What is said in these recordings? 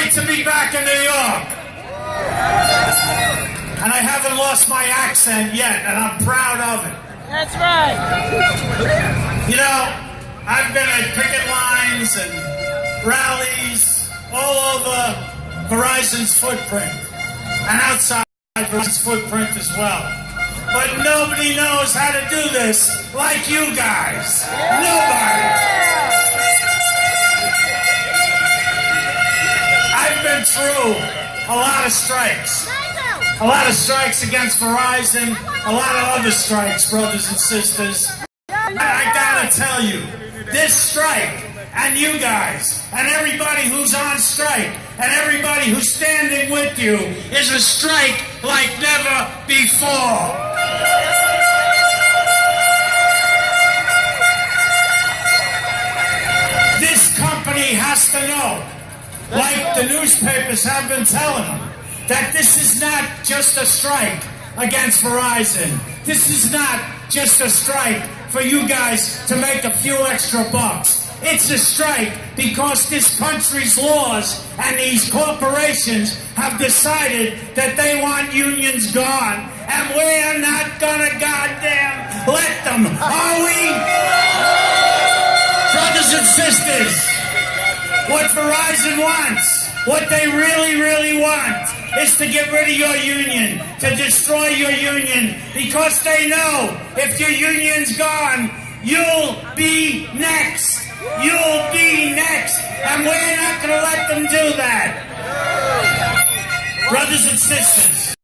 great to be back in New York. And I haven't lost my accent yet, and I'm proud of it. That's right. You know, I've been at picket lines and rallies all over Verizon's footprint, and outside Verizon's footprint as well. But nobody knows how to do this like you guys. Nobody. I've been through a lot of strikes. A lot of strikes against Verizon, a lot of other strikes, brothers and sisters. And I gotta tell you, this strike, and you guys, and everybody who's on strike, and everybody who's standing with you, is a strike like never before. This company has to know, like the newspapers have been telling them, that this is not just a strike against Verizon. This is not just a strike for you guys to make a few extra bucks. It's a strike because this country's laws and these corporations have decided that they want unions gone, and we're not gonna goddamn let them, are we? Brothers and sisters, what Verizon wants, what they really, really want, is to get rid of your union, to destroy your union, because they know if your union's gone, you'll be next. You'll be next, and we're not going to let them do that. Brothers and sisters,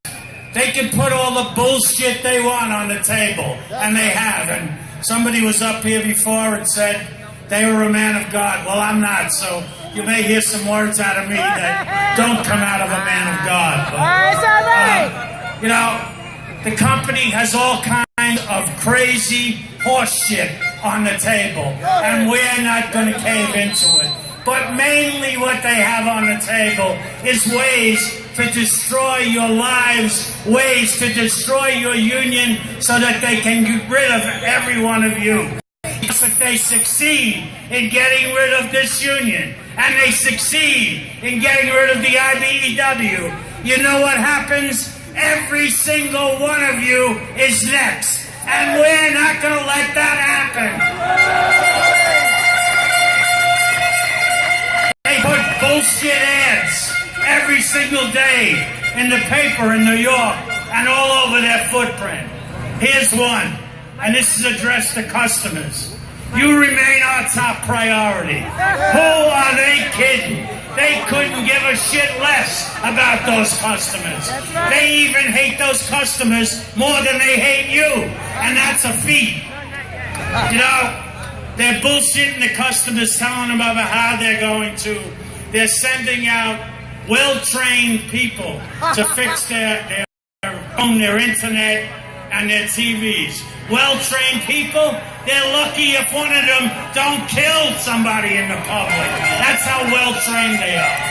they can put all the bullshit they want on the table, and they have. And somebody was up here before and said they were a man of God. Well, I'm not, so you may hear some words out of me that don't come out of a man of God. But, you know, the company has all kinds of crazy horse shit on the table, and we're not going to cave into it. But mainly what they have on the table is ways to destroy your lives, ways to destroy your union so that they can get rid of every one of you. If they succeed in getting rid of this union, and they succeed in getting rid of the IBEW, you know what happens? Every single one of you is next. And we're not going to let that happen. They put bullshit ads every single day in the paper in New York and all over their footprint. Here's one, and this is addressed to customers. You remain our top priority. Who are they kidding? They couldn't give a shit less about those customers. They even hate those customers more than they hate you. And that's a feat. You know, they're bullshitting the customers, telling them about how they're sending out well-trained people to fix their internet and their TVs. Well-trained people, they're lucky if one of them don't kill somebody in the public. That's how well-trained they are.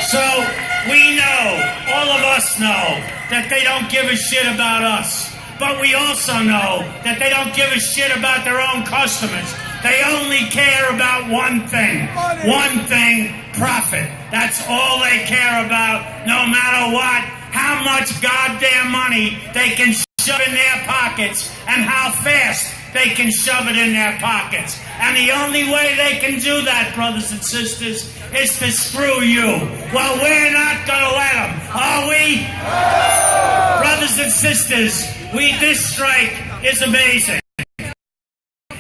So, we know, all of us know, that they don't give a shit about us. But we also know that they don't give a shit about their own customers. They only care about one thing. One thing, profit. That's all they care about, no matter what. How much goddamn money they can shove in their pockets and how fast they can shove it in their pockets. And the only way they can do that, brothers and sisters, is to screw you. Well, we're not going to let them, are we? Brothers and sisters, this strike is amazing.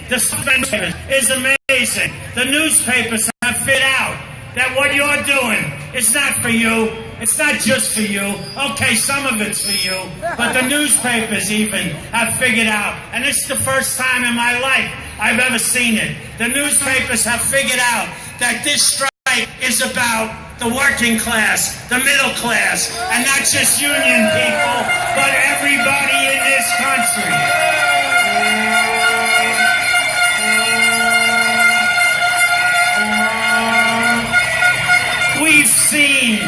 The suspension is amazing. The newspapers have figured out that what you're doing is not for you. It's not just for you. Okay, some of it's for you. But the newspapers even have figured out, and this is the first time in my life I've ever seen it. The newspapers have figured out that this strike is about the working class, the middle class, and not just union people, but everybody in this country. We've seen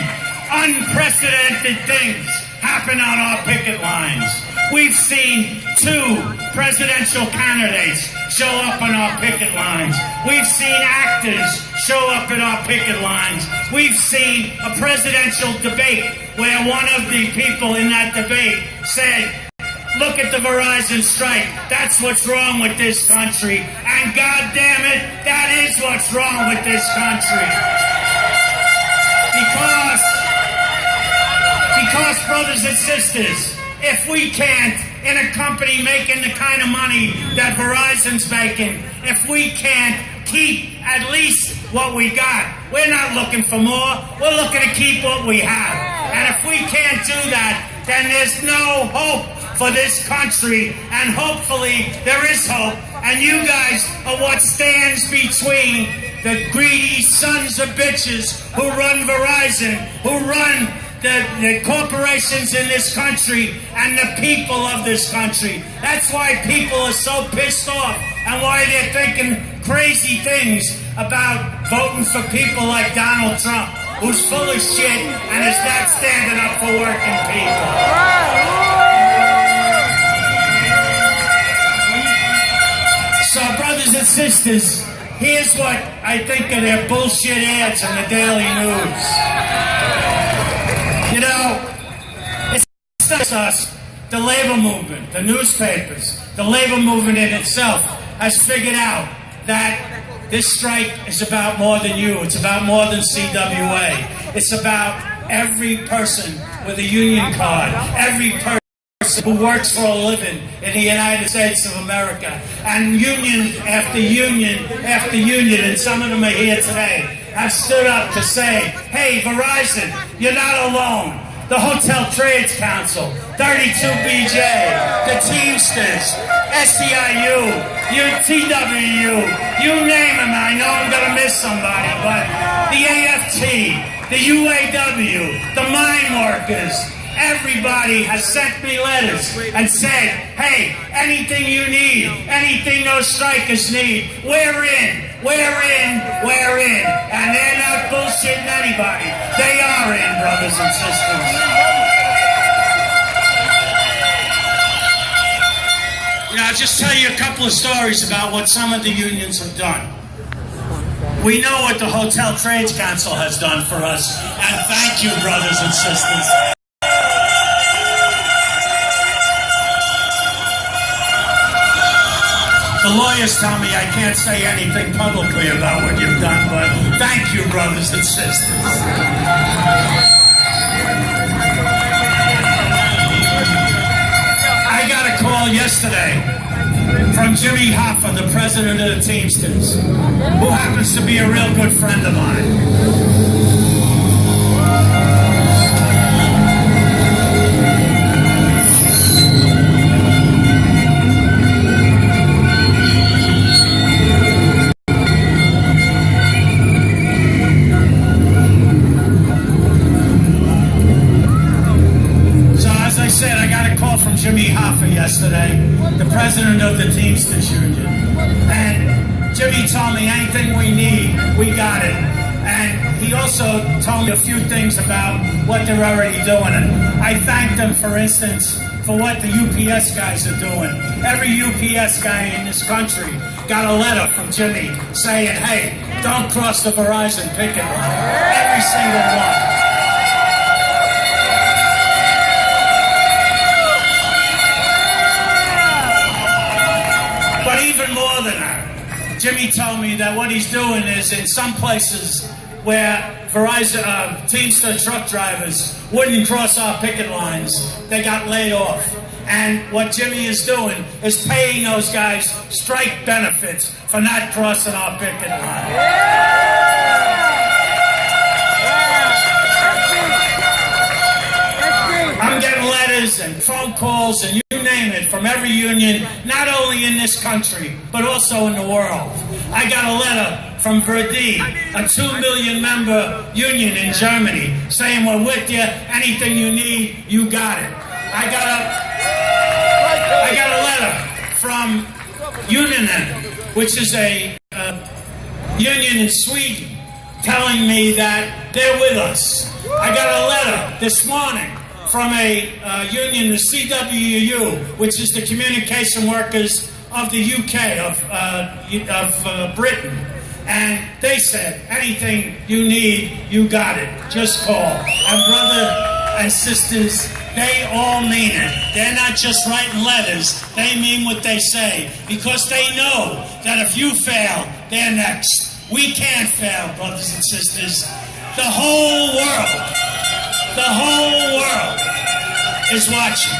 unprecedented things happen on our picket lines. We've seen 2 presidential candidates show up on our picket lines. We've seen actors show up at our picket lines. We've seen a presidential debate where one of the people in that debate said, look at the Verizon strike. That's what's wrong with this country. And God damn it, that is what's wrong with this country. Because, brothers and sisters, if we can't, in a company making the kind of money that Verizon's making, if we can't keep at least what we got, we're not looking for more. We're looking to keep what we have. And if we can't do that, then there's no hope for this country, and hopefully there is hope, and you guys are what stands between the greedy sons of bitches who run Verizon, who run the corporations in this country, and the people of this country. That's why people are so pissed off, and why they're thinking crazy things about voting for people like Donald Trump, who's full of shit and is not standing up for working people. So, brothers and sisters, here's what I think of their bullshit ads in the Daily News. You know, it's not us, the labor movement, the newspapers, the labor movement in itself has figured out that this strike is about more than you. It's about more than CWA. It's about every person with a union card, every person who works for a living in the United States of America. And union after union after union, and some of them are here today, have stood up to say, hey, Verizon, you're not alone. The Hotel Trades Council, 32BJ, the Teamsters, SEIU, TWU, you name them. I know I'm going to miss somebody, but the AFT, the UAW, the mine workers, everybody has sent me letters and said, hey, anything you need, anything those strikers need, we're in. We're in. And they're not bullshitting anybody. They are in, brothers and sisters. You know, I'll just tell you a couple of stories about what some of the unions have done. We know what the Hotel Trades Council has done for us, and thank you, brothers and sisters. The lawyers tell me I can't say anything publicly about what you've done, but thank you, brothers and sisters. I got a call yesterday from Jimmy Hoffa, the president of the Teamsters, who happens to be a real good friend of mine. Jimmy Hoffa yesterday, the president of the Teamsters Union. And Jimmy told me anything we need, we got it. And he also told me a few things about what they're already doing. And I thanked them, for instance, for what the UPS guys are doing. Every UPS guy in this country got a letter from Jimmy saying, hey, don't cross the Verizon picket line. Every single one. But even more than that, Jimmy told me that what he's doing is in some places where Verizon Teamster truck drivers wouldn't cross our picket lines, they got laid off. And what Jimmy is doing is paying those guys strike benefits for not crossing our picket line. I'm getting letters and phone calls and you name it from every union, not only in this country, but also in the world. I got a letter from Verdi, a 2 million member union in Germany, saying we're with you, anything you need, you got it. I got a letter from Unionen, which is a union in Sweden, telling me that they're with us. I got a letter this morning from a union, the CWA, which is the communication workers of the UK, of Britain, And they said, anything you need, you got it. Just call. And brother and sisters, they all mean it. They're not just writing letters. They mean what they say. Because they know that if you fail, they're next. We can't fail, brothers and sisters. The whole world is watching.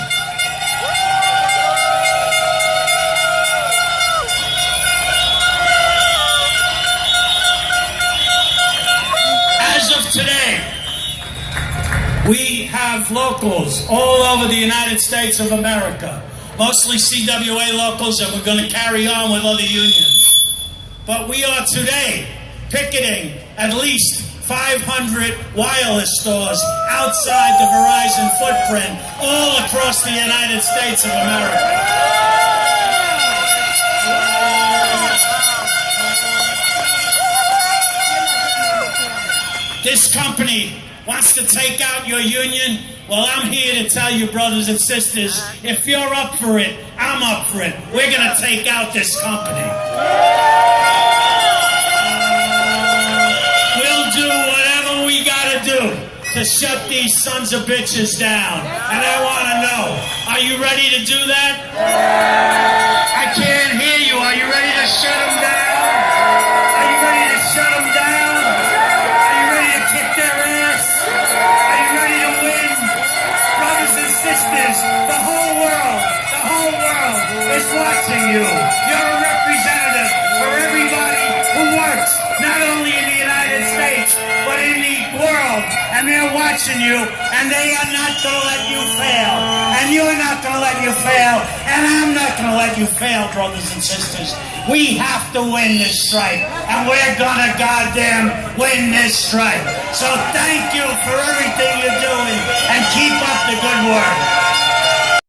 As of today, we have locals all over the United States of America, mostly CWA locals, and we're going to carry on with other unions. But we are today picketing at least 500 wireless stores outside the Verizon footprint all across the United States of America. This company wants to take out your union. Well, I'm here to tell you, brothers and sisters, if you're up for it, I'm up for it. We're going to take out this company. We'll do whatever we got to do to shut these sons of bitches down. And I want to know, are you ready to do that? I can't hear you. Are you ready to shut them down? Are you ready to shut them down? Are you ready to kick their ass? Are you ready to win? Brothers and sisters, the whole world is watching you. You're a representative for everybody who works, not only in the United States, but in the world. And they're watching you, and they are not going to let you fail. And you're not going to let you fail, and I'm not going to let you fail, brothers and sisters. We have to win this strike, and we're going to goddamn win this strike. So thank you for everything you're doing, and keep up the good work.